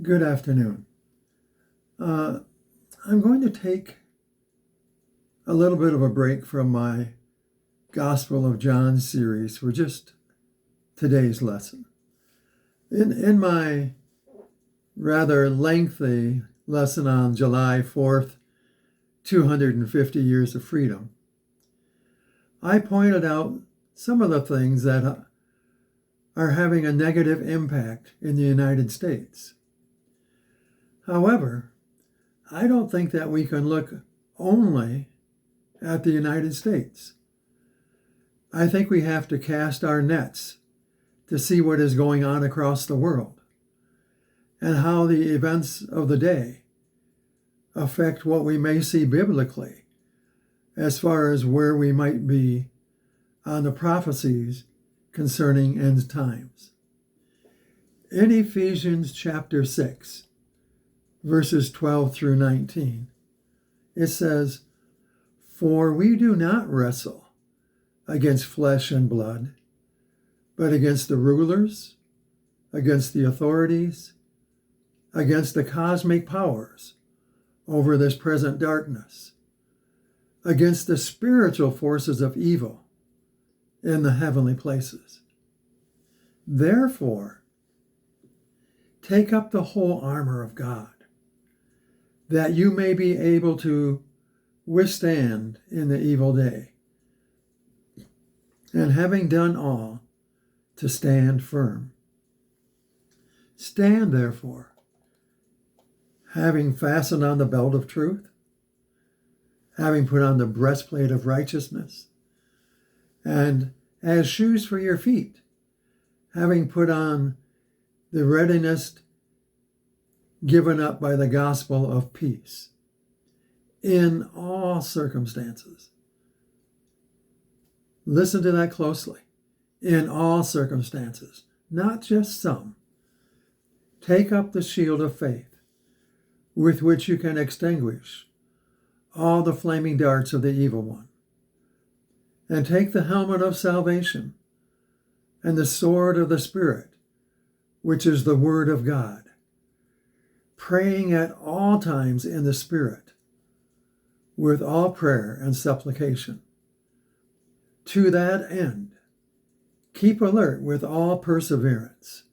Good afternoon. I'm going to take a little bit of a break from my Gospel of John series for just today's lesson. In my rather lengthy lesson on July 4th, 250 Years of Freedom, I pointed out some of the things that are having a negative impact in the United States. However, I don't think that we can look only at the United States. I think we have to cast our nets to see what is going on across the world and how the events of the day affect what we may see biblically as far as where we might be on the prophecies concerning end times. In Ephesians chapter 6, verses 12 through 19, it says, "For we do not wrestle against flesh and blood, but against the rulers, against the authorities, against the cosmic powers over this present darkness, against the spiritual forces of evil in the heavenly places. Therefore, take up the whole armor of God, that you may be able to withstand in the evil day, and having done all, to stand firm. Stand therefore, having fastened on the belt of truth, having put on the breastplate of righteousness, and as shoes for your feet, having put on the readiness given up by the gospel of peace in all circumstances." Listen to that closely. In all circumstances, not just some. Take up the shield of faith, with which you can extinguish all the flaming darts of the evil one. And take the helmet of salvation and the sword of the Spirit, which is the word of God, praying at all times in the Spirit, with all prayer and supplication. To that end, keep alert with all perseverance,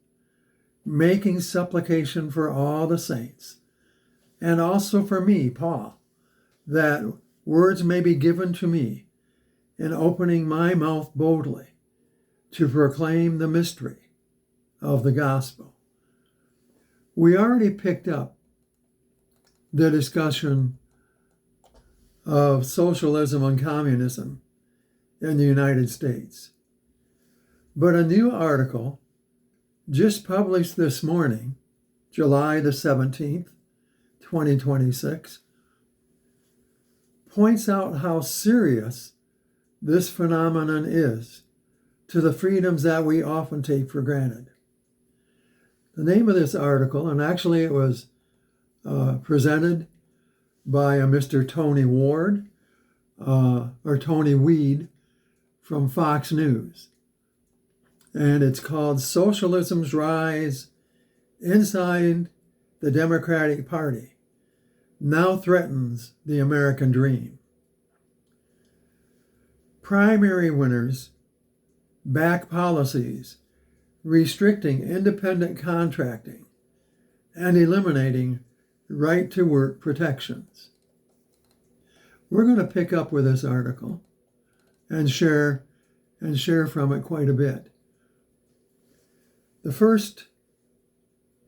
making supplication for all the saints, and also for me, Paul, that words may be given to me in opening my mouth boldly to proclaim the mystery of the gospel. We already picked up the discussion of socialism and communism in the United States. But a new article just published this morning, July the 17th, 2026, points out how serious this phenomenon is to the freedoms that we often take for granted. The name of this article, and actually it was presented by a Mr. Tony Ward, or Tony Weed from Fox News. And it's called "Socialism's Rise Inside the Democratic Party Now Threatens the American Dream." Primary winners back policies restricting independent contracting and eliminating right-to-work protections. We're going to pick up with this article and share from it quite a bit. The first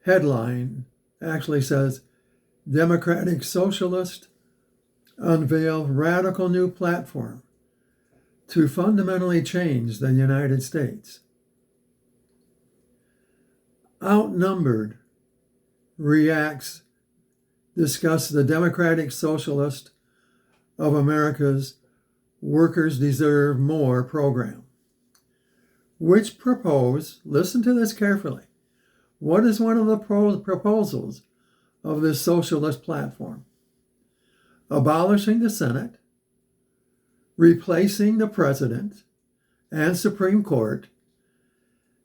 headline actually says, "Democratic Socialist unveil radical new platform to fundamentally change the United States." Outnumbered reacts discuss the Democratic Socialist of America's Workers Deserve More program, which propose, listen to this carefully, what is one of the proposals of this socialist platform? Abolishing the Senate, replacing the President and Supreme Court,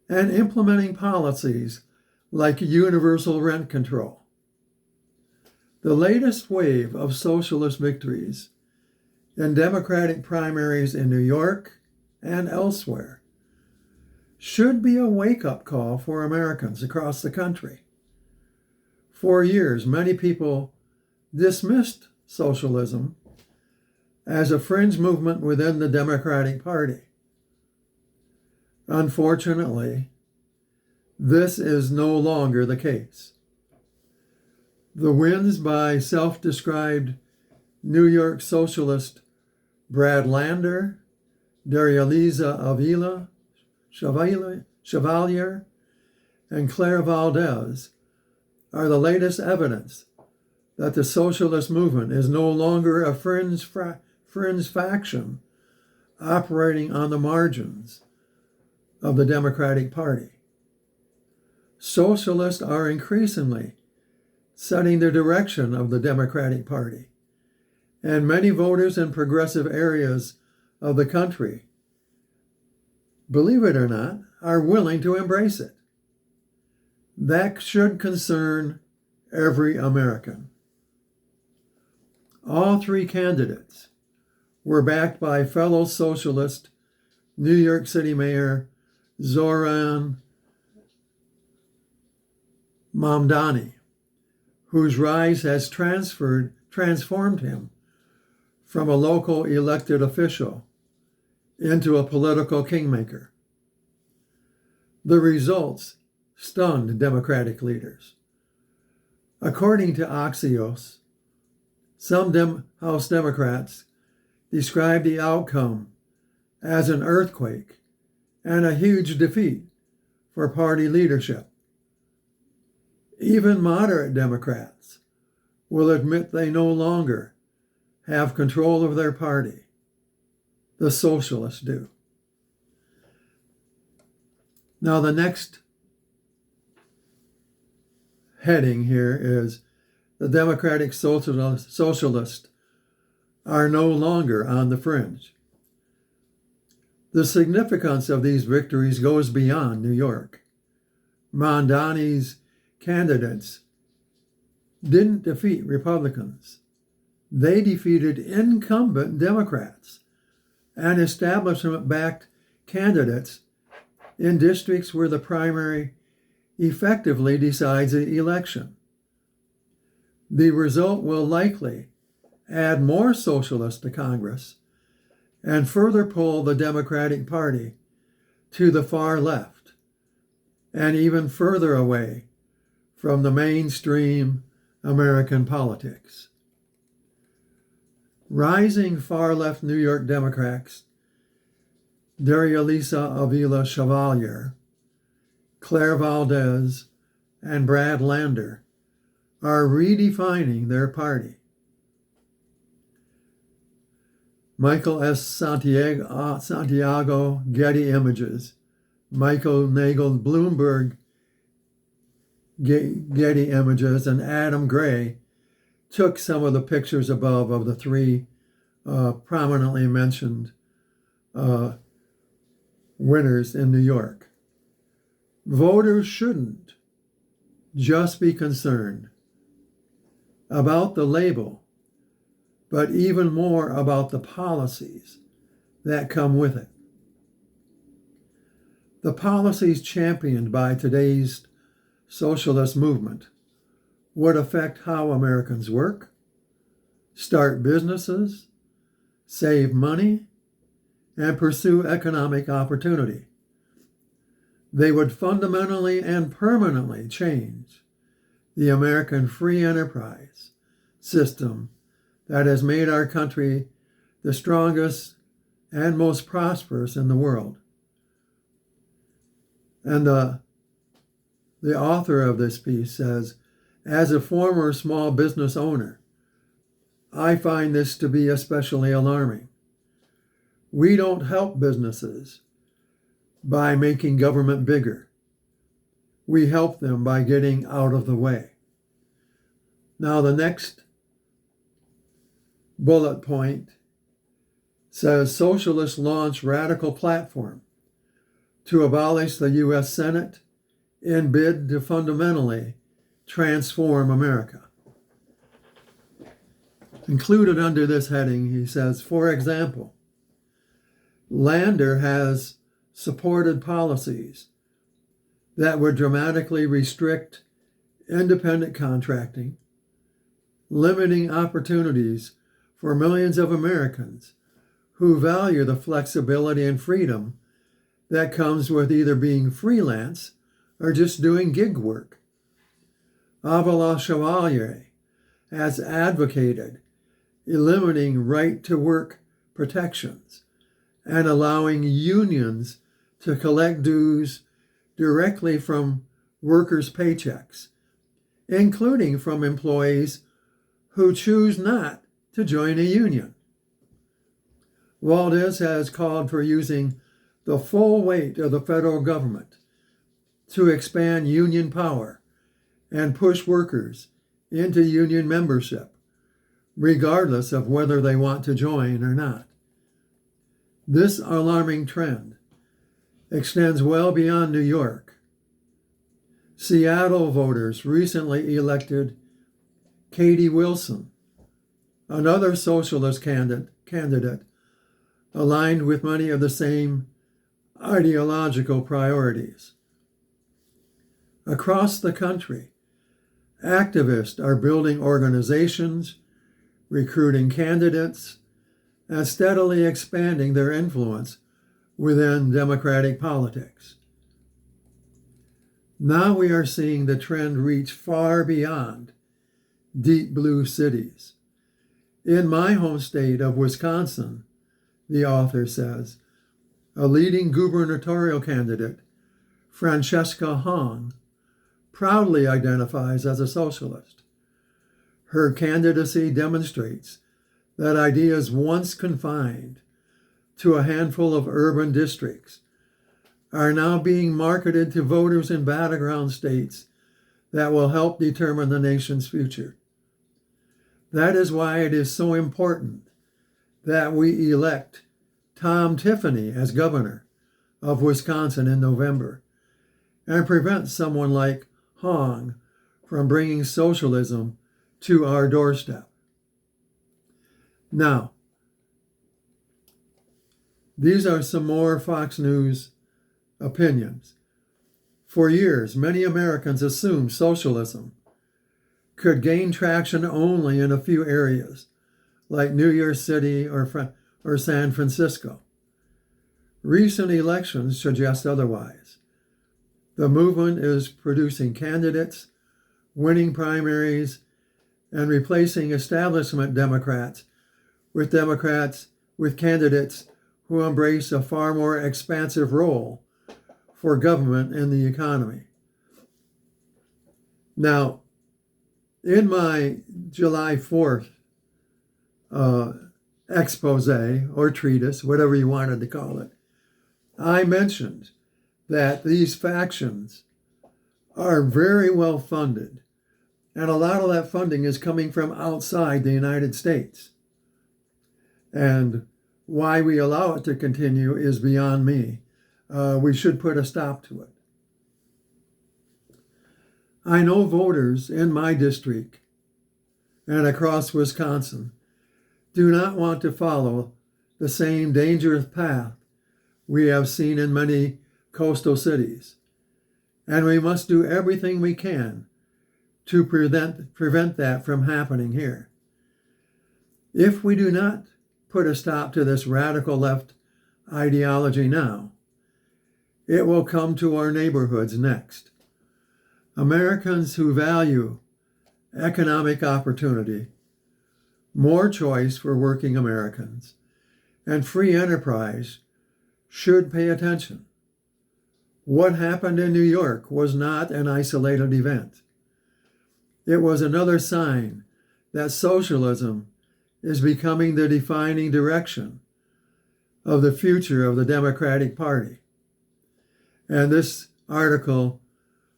and implementing policies like universal rent control. The latest wave of socialist victories in Democratic primaries in New York and elsewhere should be a wake-up call for Americans across the country. For years, many people dismissed socialism as a fringe movement within the Democratic Party. Unfortunately, this is no longer the case. The wins by self-described New York socialist Brad Lander, Darya-Liza Avila, Chevalier, and Claire Valdez are the latest evidence that the socialist movement is no longer a fringe faction operating on the margins of the Democratic Party. Socialists are increasingly setting the direction of the Democratic Party, and many voters in progressive areas of the country, believe it or not, are willing to embrace it. That should concern every American. All three candidates were backed by fellow socialist New York City Mayor Zoran Mamdani, whose rise has transformed him from a local elected official into a political kingmaker. The results stunned Democratic leaders. According to Axios, some House Democrats described the outcome as an earthquake and a huge defeat for party leadership. Even moderate Democrats will admit they no longer have control of their party. The socialists do. Now, the next heading here is the Democratic Socialists are no longer on the fringe. The significance of these victories goes beyond New York. Mamdani's candidates didn't defeat Republicans. They defeated incumbent Democrats and establishment-backed candidates in districts where the primary effectively decides the election. The result will likely add more socialists to Congress and further pull the Democratic Party to the far left and even further away from the mainstream American politics. Rising far-left New York Democrats, Darya-Liza Avila Chevalier, Claire Valdez, and Brad Lander are redefining their party. Michael S. Santiago, Getty Images. Michael Nagel, Bloomberg, Getty Images, and Adam Gray took some of the pictures above of the three prominently mentioned winners in New York. Voters shouldn't just be concerned about the label, but even more about the policies that come with it. The policies championed by today's socialist movement would affect how Americans work, start businesses, save money, and pursue economic opportunity. They would fundamentally and permanently change the American free enterprise system that has made our country the strongest and most prosperous in the world. And the author of this piece says, as a former small business owner, I find this to be especially alarming. We don't help businesses by making government bigger. We help them by getting out of the way. Now, the next bullet point says socialists launch radical platform to abolish the U.S. Senate in bid to fundamentally transform America. Included under this heading, he says, for example, Lander has supported policies that would dramatically restrict independent contracting, limiting opportunities for millions of Americans who value the flexibility and freedom that comes with either being freelance or just doing gig work. Avila Chevalier has advocated eliminating right-to-work protections and allowing unions to collect dues directly from workers' paychecks, including from employees who choose not to join a union. Valdez has called for using the full weight of the federal government to expand union power and push workers into union membership, regardless of whether they want to join or not. This alarming trend extends well beyond New York. Seattle voters recently elected Katie Wilson, another socialist candidate aligned with many of the same ideological priorities. Across the country, activists are building organizations, recruiting candidates, and steadily expanding their influence within Democratic politics. Now we are seeing the trend reach far beyond deep blue cities. In my home state of Wisconsin, the author says, a leading gubernatorial candidate, Francesca Hong, proudly identifies as a socialist. Her candidacy demonstrates that ideas once confined to a handful of urban districts are now being marketed to voters in battleground states that will help determine the nation's future. That is why it is so important that we elect Tom Tiffany as governor of Wisconsin in November and prevent someone like Hong from bringing socialism to our doorstep. Now, these are some more Fox News opinions. For years, many Americans assumed socialism could gain traction only in a few areas, like New York City or San Francisco. Recent elections suggest otherwise. The movement is producing candidates, winning primaries, and replacing establishment Democrats with candidates who embrace a far more expansive role for government and the economy. Now, in my July 4th expose or treatise, whatever you wanted to call it, I mentioned that these factions are very well funded, and a lot of that funding is coming from outside the United States. And why we allow it to continue is beyond me. We should put a stop to it. I know voters in my district and across Wisconsin do not want to follow the same dangerous path we have seen in many coastal cities, and we must do everything we can to prevent that from happening here. If we do not put a stop to this radical left ideology now, it will come to our neighborhoods next. Americans who value economic opportunity, more choice for working Americans, and free enterprise should pay attention. What happened in New York was not an isolated event. It was another sign that socialism is becoming the defining direction of the future of the Democratic Party. And this article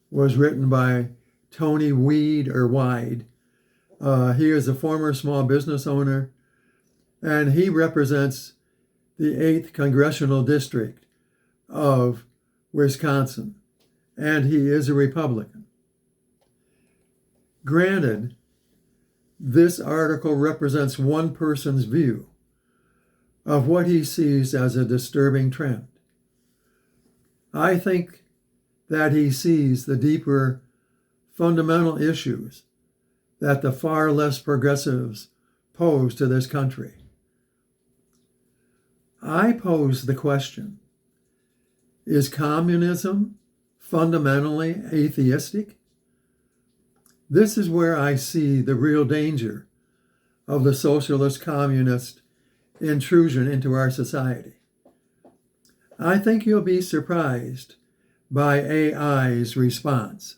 was written by Tony Wide. He is a former small business owner, and he represents the 8th Congressional District of Wisconsin. and he is a Republican. Granted, this article represents one person's view of what he sees as a disturbing trend. I think that he sees the deeper fundamental issues that the far less progressives pose to this country. I pose the question, is communism fundamentally atheistic? This is where I see the real danger of the socialist communist intrusion into our society. I think you'll be surprised by AI's response.